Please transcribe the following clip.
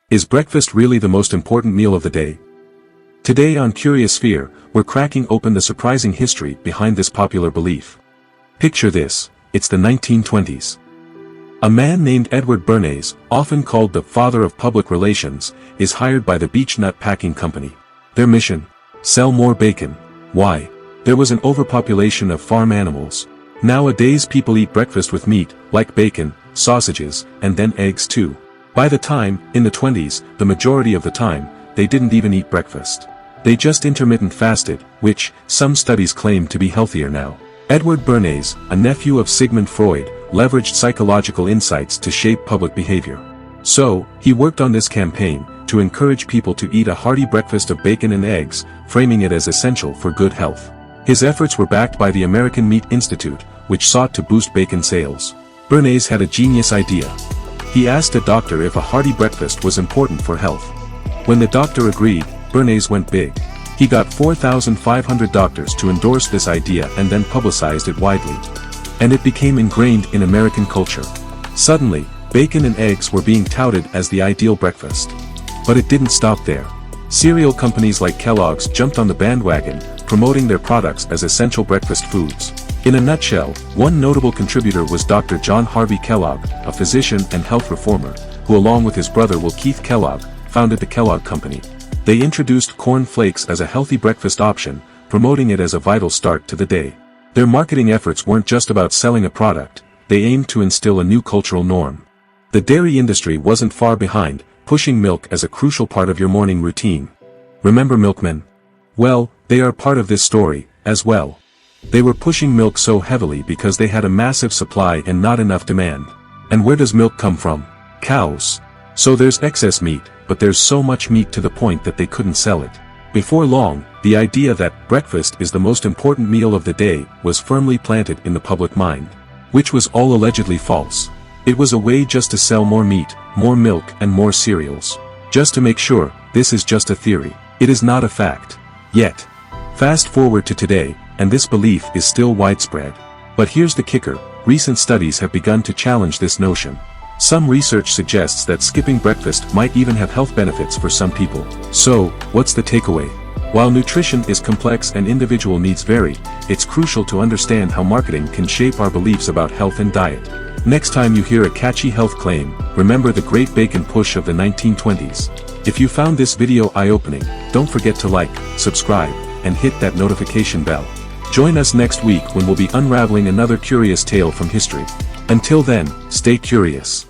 Is breakfast really the most important meal of the day? Today on CuriouSphere, we're cracking open the surprising history behind this popular belief. Picture this, it's the 1920s. A man named Edward Bernays, often called the father of public relations, is hired by the Beech-Nut packing company. Their mission? Sell more bacon. Why? There was an overpopulation of farm animals. Nowadays people eat breakfast with meat, like bacon, sausages, and then eggs too. By the time, in the 20s, the majority of the time, they didn't even eat breakfast. They just intermittent fasted, which, some studies claim to be healthier now. Edward Bernays, a nephew of Sigmund Freud, leveraged psychological insights to shape public behavior. So, he worked on this campaign, to encourage people to eat a hearty breakfast of bacon and eggs, framing it as essential for good health. His efforts were backed by the American Meat Institute, which sought to boost bacon sales. Bernays had a genius idea. He asked a doctor if a hearty breakfast was important for health. When the doctor agreed, Bernays went big. He got 4,500 doctors to endorse this idea and then publicized it widely. And it became ingrained in American culture. Suddenly, bacon and eggs were being touted as the ideal breakfast. But it didn't stop there. Cereal companies like Kellogg's jumped on the bandwagon, promoting their products as essential breakfast foods. In a nutshell, one notable contributor was Dr. John Harvey Kellogg, a physician and health reformer, who along with his brother Will Keith Kellogg, founded the Kellogg Company. They introduced corn flakes as a healthy breakfast option, promoting it as a vital start to the day. Their marketing efforts weren't just about selling a product, they aimed to instill a new cultural norm. The dairy industry wasn't far behind, pushing milk as a crucial part of your morning routine. Remember milkmen? Well, they are part of this story, as well. They were pushing milk so heavily because they had a massive supply and not enough demand. And where does milk come from? Cows. So there's excess meat, but there's so much meat to the point that they couldn't sell it. Before long, the idea that breakfast is the most important meal of the day was firmly planted in the public mind. Which was all allegedly false. It was a way just to sell more meat, more milk and more cereals. Just to make sure, this is just a theory. It is not a fact. Yet. Fast forward to today, and this belief is still widespread. But here's the kicker, recent studies have begun to challenge this notion. Some research suggests that skipping breakfast might even have health benefits for some people. So, what's the takeaway? While nutrition is complex and individual needs vary, it's crucial to understand how marketing can shape our beliefs about health and diet. Next time you hear a catchy health claim, remember the great bacon push of the 1920s. If you found this video eye-opening, don't forget to like, subscribe, and hit that notification bell. Join us next week when we'll be unraveling another curious tale from history. Until then, stay curious.